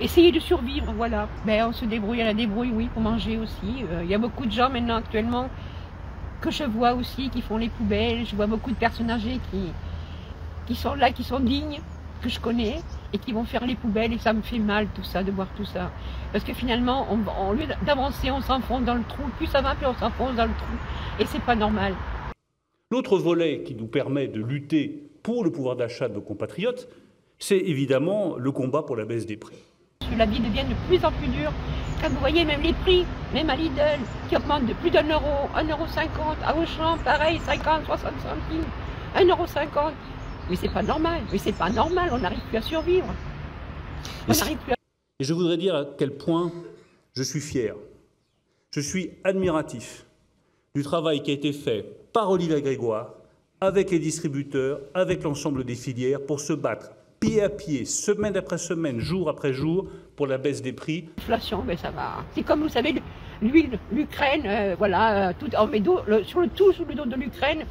essayer de survivre, voilà. Mais on se débrouille à la débrouille, oui, pour manger aussi. Il y a beaucoup de gens maintenant actuellement que je vois aussi qui font les poubelles. Je vois beaucoup de personnes âgées qui sont là, qui sont dignes, que je connais, et qui vont faire les poubelles, et ça me fait mal tout ça, de voir tout ça. Parce que finalement, au lieu d'avancer, on s'enfonce dans le trou. Plus ça va, plus on s'enfonce dans le trou. Et c'est pas normal. L'autre volet qui nous permet de lutter pour le pouvoir d'achat de nos compatriotes, c'est évidemment le combat pour la baisse des prix. La vie devient de plus en plus dure. Quand vous voyez même les prix, même à Lidl, qui augmentent de plus d'1 euro, 1,50 €, à Auchan, pareil, 50, 60 centimes, 1,50 €. Mais c'est pas normal, on n'arrive plus à survivre. Et je voudrais dire à quel point je suis fier, je suis admiratif du travail qui a été fait par Olivia Grégoire, avec les distributeurs, avec l'ensemble des filières, pour se battre pied à pied, semaine après semaine, jour après jour, pour la baisse des prix. L'inflation, mais ça va. C'est comme vous savez, l'huile, l'Ukraine, voilà, tout, on met sur le dos de l'Ukraine,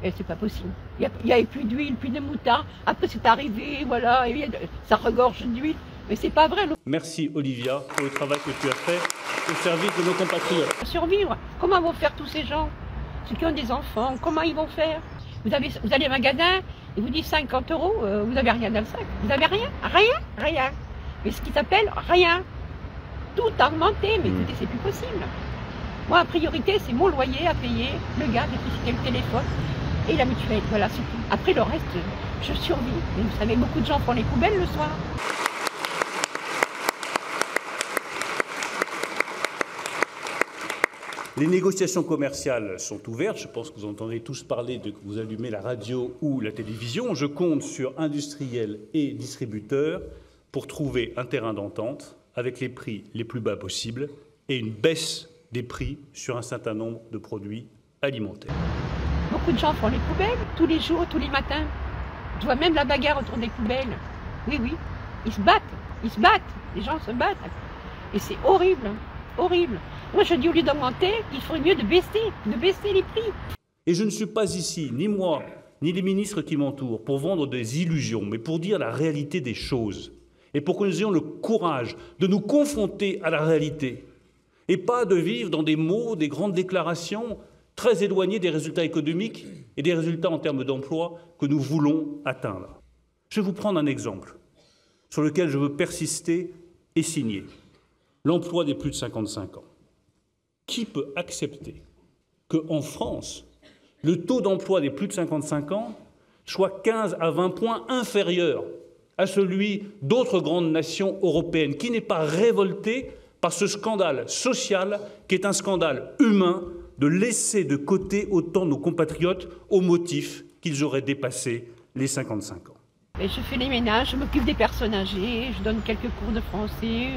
et c'est pas possible. Il n'y avait plus d'huile, plus de moutarde. Après c'est arrivé, voilà, et ça regorge d'huile, mais c'est pas vrai. Merci Olivia pour le travail que tu as fait au service de nos compatriotes. Survivre, comment vont faire tous ces gens, ceux qui ont des enfants, comment ils vont faire? Vous allez au magasin, et vous dites 50 €, vous n'avez rien dans le sac. Vous n'avez rien. Mais ce qui s'appelle rien. Tout a augmenté, mais écoutez, c'est plus possible. Moi, en priorité, c'est mon loyer à payer, le gaz, l'électricité, le téléphone et la mutuelle. Voilà, c'est tout. Après, le reste, je survis. Mais vous savez, beaucoup de gens font les poubelles le soir. Les négociations commerciales sont ouvertes. Je pense que vous entendrez tous parler de que vous allumez la radio ou la télévision. Je compte sur industriels et distributeurs pour trouver un terrain d'entente avec les prix les plus bas possibles et une baisse des prix sur un certain nombre de produits alimentaires. Beaucoup de gens font les poubelles tous les jours, tous les matins. Je vois même la bagarre autour des poubelles. Oui, ils se battent. Les gens se battent. Et c'est horrible. Moi, je dis, au lieu d'augmenter, il ferait mieux de baisser les prix. Et je ne suis pas ici, ni moi, ni les ministres qui m'entourent, pour vendre des illusions, mais pour dire la réalité des choses. Et pour que nous ayons le courage de nous confronter à la réalité. Et pas de vivre dans des mots, des grandes déclarations très éloignées des résultats économiques et des résultats en termes d'emploi que nous voulons atteindre. Je vais vous prendre un exemple sur lequel je veux persister et signer. L'emploi des plus de 55 ans. Qui peut accepter qu'en France, le taux d'emploi des plus de 55 ans soit 15 à 20 points inférieur à celui d'autres grandes nations européennes, qui n'est pas révolté par ce scandale social qui est un scandale humain de laisser de côté autant nos compatriotes au motif qu'ils auraient dépassé les 55 ans. Et je fais les ménages, je m'occupe des personnes âgées, je donne quelques cours de français,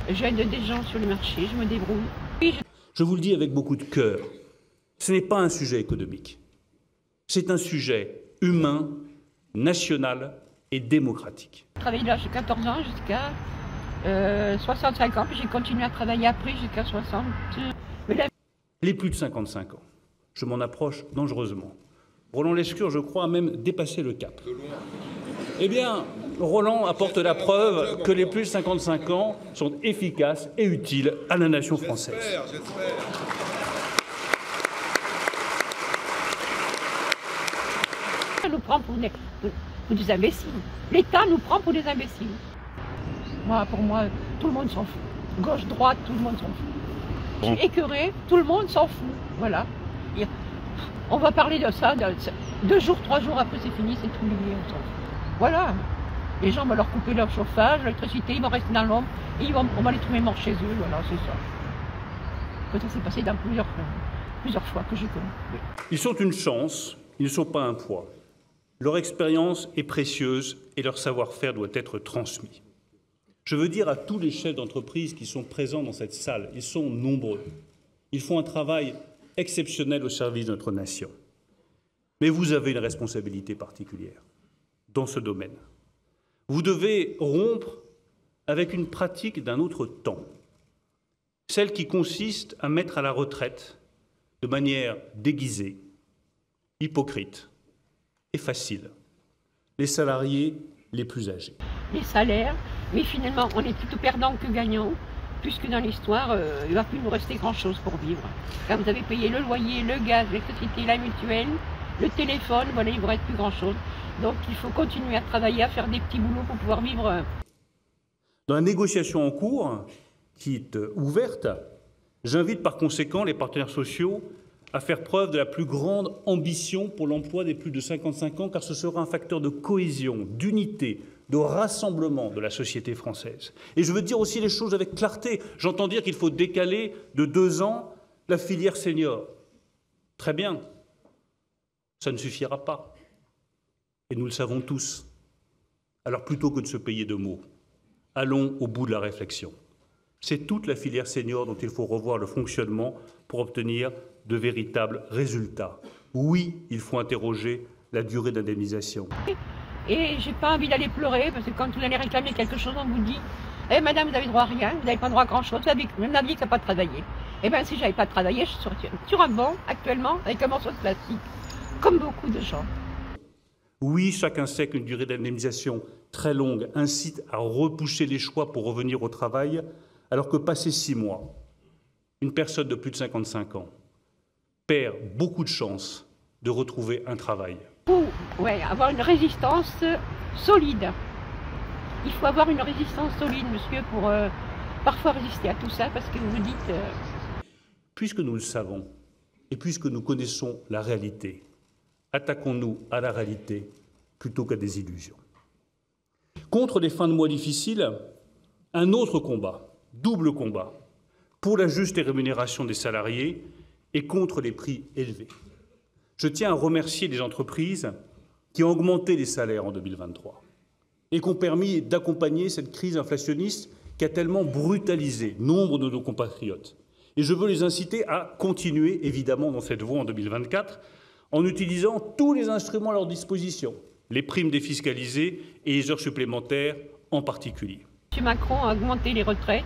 j'aide des gens sur le marché, je me débrouille. Je vous le dis avec beaucoup de cœur, ce n'est pas un sujet économique, c'est un sujet humain, national et démocratique. J'ai travaillé là jusqu'à 14 ans, jusqu'à 65 ans, puis j'ai continué à travailler après jusqu'à 60. Les plus de 55 ans, je m'en approche dangereusement. Roland Lescure, je crois, a même dépassé le cap. Eh bien, Roland apporte la preuve que les plus de 55 ans sont efficaces et utiles à la nation française. J'espère. Ça nous prend pour des imbéciles. L'État nous prend pour des imbéciles. Pour moi, tout le monde s'en fout. Gauche, droite, tout le monde s'en fout. Je suis écœurée, tout le monde s'en fout. Voilà. On va parler de ça, 2 jours, 3 jours après c'est fini, c'est tout oublié. Voilà. Les gens vont leur couper leur chauffage, l'électricité, ils vont rester dans l'ombre et on va les trouver morts chez eux. Voilà, c'est ça. Ça s'est passé dans plusieurs fois que j'ai connu. Ils sont une chance, ils ne sont pas un poids. Leur expérience est précieuse et leur savoir-faire doit être transmis. Je veux dire à tous les chefs d'entreprise qui sont présents dans cette salle, ils sont nombreux. Ils font un travail exceptionnel au service de notre nation. Mais vous avez une responsabilité particulière dans ce domaine. Vous devez rompre avec une pratique d'un autre temps, celle qui consiste à mettre à la retraite de manière déguisée, hypocrite et facile les salariés les plus âgés. Les salaires, Mais finalement, on est plutôt perdant que gagnant, puisque dans l'histoire, il ne va plus nous rester grand-chose pour vivre. Quand vous avez payé le loyer, le gaz, l'électricité, la mutuelle, le téléphone, voilà, il ne vous reste plus grand-chose. Donc il faut continuer à travailler, à faire des petits boulots pour pouvoir vivre. Dans la négociation en cours, qui est ouverte, j'invite par conséquent les partenaires sociaux à faire preuve de la plus grande ambition pour l'emploi des plus de 55 ans, car ce sera un facteur de cohésion, d'unité, de rassemblement de la société française. Et je veux dire aussi les choses avec clarté. J'entends dire qu'il faut décaler de 2 ans la filière senior. Très bien, ça ne suffira pas. Et nous le savons tous. Alors plutôt que de se payer de mots, allons au bout de la réflexion. C'est toute la filière senior dont il faut revoir le fonctionnement pour obtenir de véritables résultats. Oui, il faut interroger la durée d'indemnisation. Et j'ai pas envie d'aller pleurer, parce que quand vous allez réclamer quelque chose, on vous dit « Eh madame, vous avez droit à rien, vous n'avez pas droit à grand-chose, vous n'aviez qu'à pas travailler. » Eh bien, si j'avais pas travaillé, je serais sur un banc, actuellement, avec un morceau de plastique, comme beaucoup de gens. Oui, chacun sait qu'une durée d'indemnisation très longue incite à repousser les choix pour revenir au travail, alors que passé 6 mois, une personne de plus de 55 ans perd beaucoup de chances de retrouver un travail. Ouais, avoir une résistance solide. Il faut avoir une résistance solide, monsieur, pour parfois résister à tout ça, parce que vous vous dites... Puisque nous le savons, et puisque nous connaissons la réalité, attaquons-nous à la réalité plutôt qu'à des illusions. Contre les fins de mois difficiles, un autre combat, double combat, pour la juste rémunération des salariés et contre les prix élevés. Je tiens à remercier les entreprises qui ont augmenté les salaires en 2023 et qui ont permis d'accompagner cette crise inflationniste qui a tellement brutalisé nombre de nos compatriotes. Et je veux les inciter à continuer, évidemment, dans cette voie en 2024, en utilisant tous les instruments à leur disposition, les primes défiscalisées et les heures supplémentaires en particulier. M. Macron a augmenté les retraites,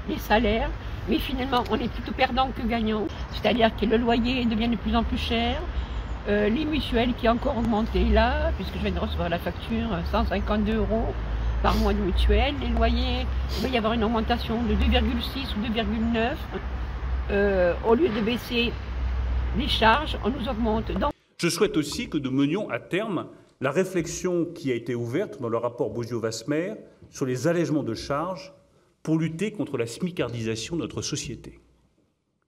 les salaires, mais finalement, on est plutôt perdant que gagnant. C'est-à-dire que le loyer devient de plus en plus cher, les mutuelles qui ont encore augmenté là, puisque je viens de recevoir la facture, 152 € par mois de mutuelle. Les loyers, il va y avoir une augmentation de 2,6 ou 2,9. Au lieu de baisser les charges, on nous augmente. Je souhaite aussi que nous menions à terme la réflexion qui a été ouverte dans le rapport Bozio-Wasmer sur les allègements de charges pour lutter contre la smicardisation de notre société.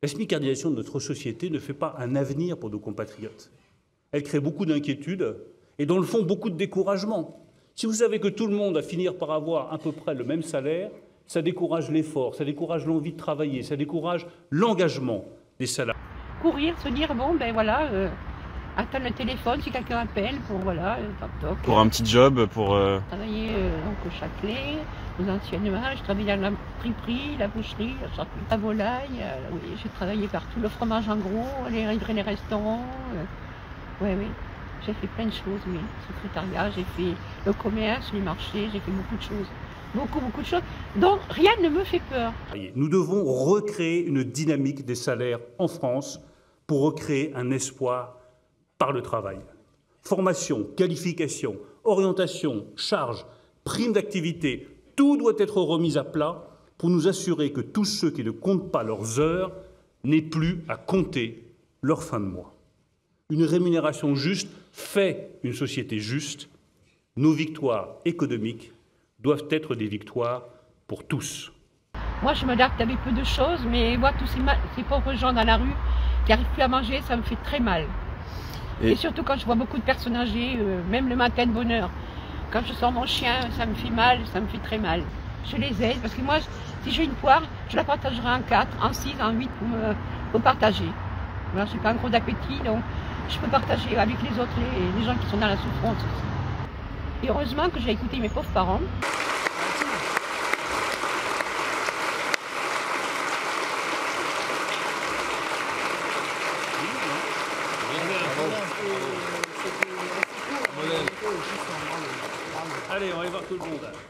La smicardisation de notre société ne fait pas un avenir pour nos compatriotes. Elle crée beaucoup d'inquiétudes et dans le fond beaucoup de découragement. Si vous savez que tout le monde va finir par avoir à peu près le même salaire, ça décourage l'effort, ça décourage l'envie de travailler, ça décourage l'engagement des salariés. Courir, se dire, bon ben voilà, attendre le téléphone si quelqu'un appelle pour, voilà, toc, toc. Pour un petit job, pour... Travailler donc au Châtelet, aux anciennes mains, je travaillais dans la friperie, la boucherie, la volaille, oui, j'ai travaillé partout, le fromage en gros, les restaurants, oui, j'ai fait plein de choses, oui, le secrétariat, j'ai fait le commerce, les marchés, j'ai fait beaucoup de choses. Beaucoup de choses, dont rien ne me fait peur. Nous devons recréer une dynamique des salaires en France pour recréer un espoir par le travail. Formation, qualification, orientation, charge, prime d'activité, tout doit être remis à plat pour nous assurer que tous ceux qui ne comptent pas leurs heures n'aient plus à compter leur fin de mois. Une rémunération juste fait une société juste. Nos victoires économiques doivent être des victoires pour tous. Moi, je m'adapte avec peu de choses, mais voir tous ces pauvres gens dans la rue qui n'arrivent plus à manger, ça me fait très mal. Et surtout quand je vois beaucoup de personnes âgées, même le matin de bonne heure. Quand je sors mon chien, ça me fait mal, ça me fait très mal. Je les aide, parce que moi, si j'ai une poire, je la partagerai en 4, en 6, en 8 pour partager. Voilà, je n'ai pas un gros appétit, donc je peux partager avec les autres, les gens qui sont dans la souffrance. Et heureusement que j'ai écouté mes pauvres parents. Allez, on va y voir tout le monde.